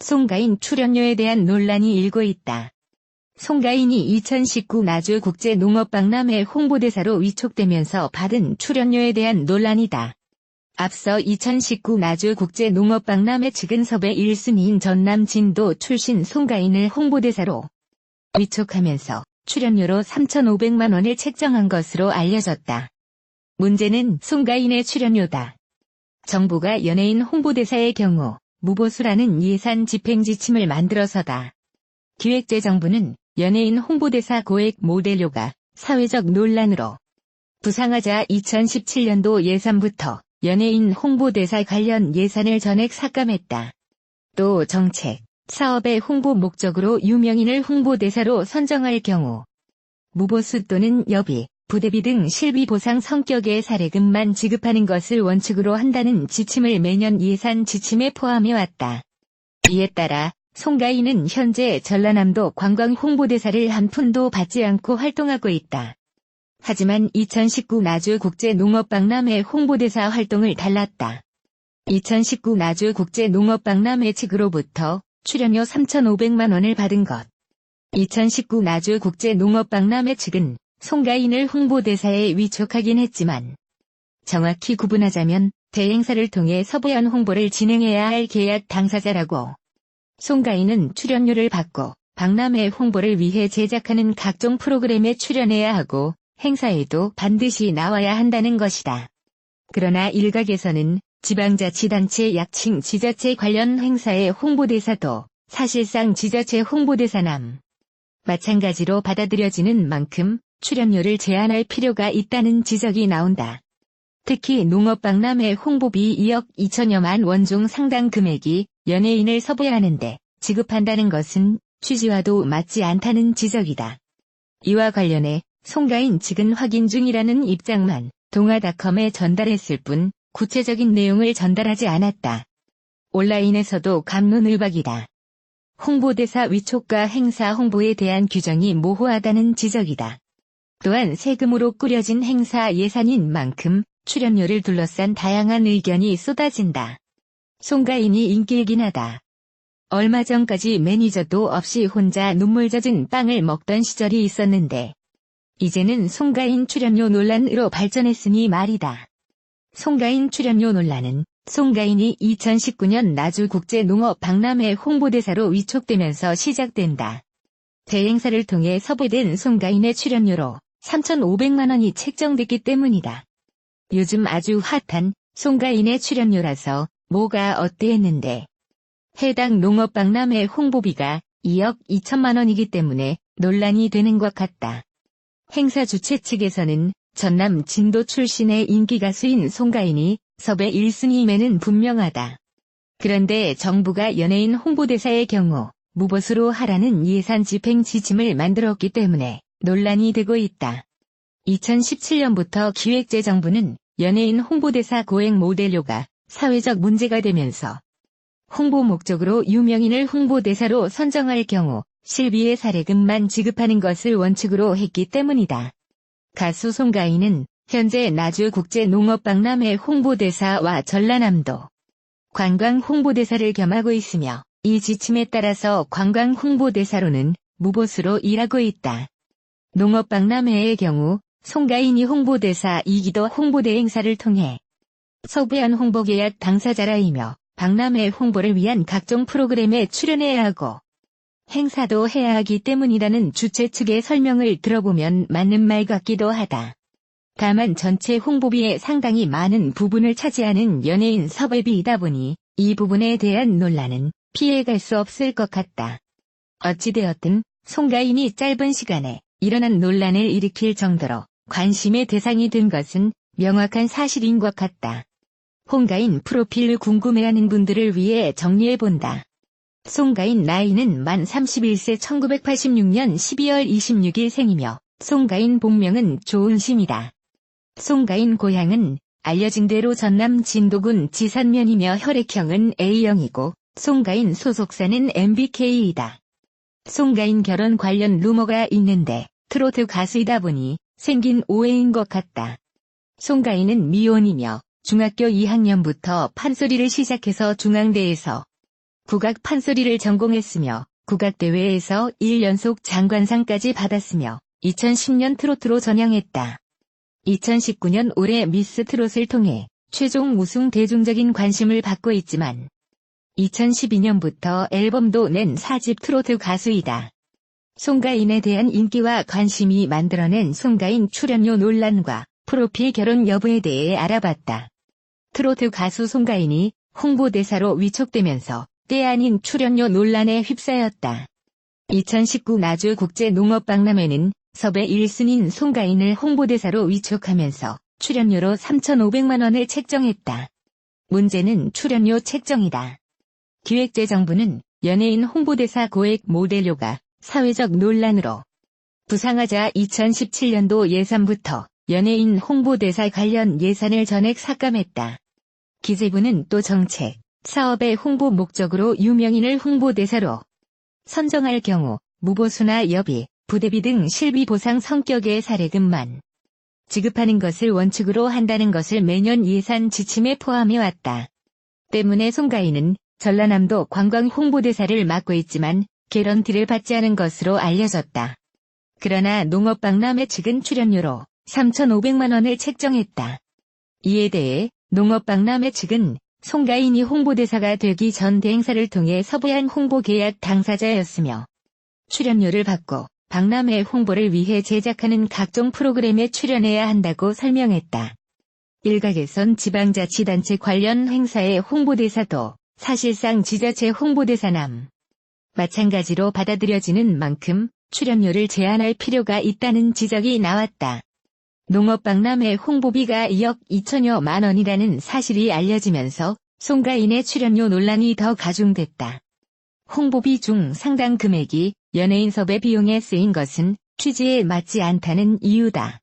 송가인 출연료에 대한 논란이 일고 있다. 송가인이 2019 나주 국제농업박람회 홍보대사로 위촉되면서 받은 출연료에 대한 논란이다. 앞서 2019 나주 국제농업박람회 측은 섭외 1순위인 전남 진도 출신 송가인을 홍보대사로 위촉하면서 출연료로 3,500만 원을 책정한 것으로 알려졌다. 문제는 송가인의 출연료다. 정부가 연예인 홍보대사의 경우 무보수라는 예산 집행 지침을 만들어서다. 기획재정부는 연예인 홍보대사 고액 모델료가 사회적 논란으로 부상하자 2017년도 예산부터 연예인 홍보대사 관련 예산을 전액 삭감했다. 또 정책, 사업의 홍보 목적으로 유명인을 홍보대사로 선정할 경우 무보수 또는 여비, 부대비 등 실비 보상 성격의 사례금만 지급하는 것을 원칙으로 한다는 지침을 매년 예산 지침에 포함해왔다. 이에 따라 송가인은 현재 전라남도 관광 홍보대사를 한 푼도 받지 않고 활동하고 있다. 하지만 2019 나주 국제농업박람회 홍보대사 활동을 달랐다. 2019 나주 국제농업박람회 측으로부터 출연료 3,500만 원을 받은 것. 2019 나주 국제농업박람회 측은 송가인을 홍보대사에 위촉하긴 했지만 정확히 구분하자면 대행사를 통해 섭외한 홍보를 진행해야 할 계약 당사자라고. 송가인은 출연료를 받고 박람회 홍보를 위해 제작하는 각종 프로그램에 출연해야 하고 행사에도 반드시 나와야 한다는 것이다. 그러나 일각에서는 지방자치단체 약칭 지자체 관련 행사의 홍보대사도 사실상 지자체 홍보대사남 마찬가지로 받아들여지는 만큼 출연료를 제한할 필요가 있다는 지적이 나온다. 특히 농업박람회 홍보비 2억 2천여만 원 중 상당 금액이 연예인을 섭외하는데 지급한다는 것은 취지와도 맞지 않다는 지적이다. 이와 관련해 송가인 측은 확인 중이라는 입장만 동아닷컴에 전달했을 뿐 구체적인 내용을 전달하지 않았다. 온라인에서도 갑론을박이다. 홍보대사 위촉과 행사 홍보에 대한 규정이 모호하다는 지적이다. 또한 세금으로 꾸려진 행사 예산인 만큼 출연료를 둘러싼 다양한 의견이 쏟아진다. 송가인이 인기이긴 하다. 얼마 전까지 매니저도 없이 혼자 눈물 젖은 빵을 먹던 시절이 있었는데 이제는 송가인 출연료 논란으로 발전했으니 말이다. 송가인 출연료 논란은 송가인이 2019년 나주 국제농업박람회 홍보대사로 위촉되면서 시작된다. 대행사를 통해 섭외된 송가인의 출연료로 3,500만 원이 책정됐기 때문이다. 요즘 아주 핫한 송가인의 출연료라서 뭐가 어때 했는데 해당 농업박람회 홍보비가 2억 2천만 원이기 때문에 논란이 되는 것 같다. 행사 주최 측에서는 전남 진도 출신의 인기 가수인 송가인이 섭외 1순위임에는 분명하다. 그런데 정부가 연예인 홍보대사의 경우 무보수로 하라는 예산 집행 지침을 만들었기 때문에 논란이 되고 있다. 2017년부터 기획재정부는 연예인 홍보대사 고액 모델료가 사회적 문제가 되면서 홍보 목적으로 유명인을 홍보대사로 선정할 경우 실비의 사례금만 지급하는 것을 원칙으로 했기 때문이다. 가수 송가인은 현재 나주 국제농업박람회 홍보대사와 전라남도 관광 홍보대사를 겸하고 있으며 이 지침에 따라서 관광 홍보대사로는 무보수로 일하고 있다. 농업박람회의 경우 송가인이 홍보대사이기도 홍보대 행사를 통해 섭외한 홍보계약 당사자라이며 박람회 홍보를 위한 각종 프로그램에 출연해야 하고 행사도 해야 하기 때문이라는 주최 측의 설명을 들어보면 맞는 말 같기도 하다. 다만 전체 홍보비의 상당히 많은 부분을 차지하는 연예인 섭외비이다 보니 이 부분에 대한 논란은 피해갈 수 없을 것 같다. 어찌되었든 송가인이 짧은 시간에 일어난 논란을 일으킬 정도로 관심의 대상이 된 것은 명확한 사실인 것 같다. 송가인 프로필을 궁금해하는 분들을 위해 정리해본다. 송가인 나이는 만 31세 1986년 12월 26일 생이며 송가인 본명은 조은심이다. 송가인 고향은 알려진 대로 전남 진도군 지산면이며 혈액형은 A형이고 송가인 소속사는 MBK이다. 송가인 결혼 관련 루머가 있는데 트로트 가수이다 보니 생긴 오해인 것 같다. 송가인은 미혼이며 중학교 2학년부터 판소리를 시작해서 중앙대에서 국악 판소리를 전공했으며 국악대회에서 1연속 장관상까지 받았으며 2010년 트로트로 전향했다. 2019년 올해 미스 트롯을 통해 최종 우승 대중적인 관심을 받고 있지만 2012년부터 앨범도 낸 4집 트로트 가수이다. 송가인에 대한 인기와 관심이 만들어낸 송가인 출연료 논란과 프로필 결혼 여부에 대해 알아봤다. 트로트 가수 송가인이 홍보대사로 위촉되면서 때 아닌 출연료 논란에 휩싸였다. 2019 나주 국제농업박람회는 섭외 1순위인 송가인을 홍보대사로 위촉하면서 출연료로 3,500만 원을 책정했다. 문제는 출연료 책정이다. 기획재정부는 연예인 홍보대사 고액 모델료가 사회적 논란으로 부상하자 2017년도 예산부터 연예인 홍보대사 관련 예산을 전액 삭감했다. 기재부는 또 정책, 사업의 홍보 목적으로 유명인을 홍보대사로 선정할 경우 무보수나 여비, 부대비 등 실비 보상 성격의 사례금만 지급하는 것을 원칙으로 한다는 것을 매년 예산 지침에 포함해왔다. 때문에 송가인은 전라남도 관광 홍보대사를 맡고 있지만 개런티를 받지 않은 것으로 알려졌다. 그러나 농업박람회 측은 출연료로 3,500만 원을 책정했다. 이에 대해 농업박람회 측은 송가인이 홍보대사가 되기 전 대행사를 통해 섭외한 홍보계약 당사자였으며 출연료를 받고 박람회 홍보를 위해 제작하는 각종 프로그램에 출연해야 한다고 설명했다. 일각에선 지방자치단체 관련 행사의 홍보대사도 사실상 지자체 홍보대사남 마찬가지로 받아들여지는 만큼 출연료를 제한할 필요가 있다는 지적이 나왔다. 농업박람회 홍보비가 2억 2천여만 원이라는 사실이 알려지면서 송가인의 출연료 논란이 더 가중됐다. 홍보비 중 상당 금액이 연예인 섭외 비용에 쓰인 것은 취지에 맞지 않다는 이유다.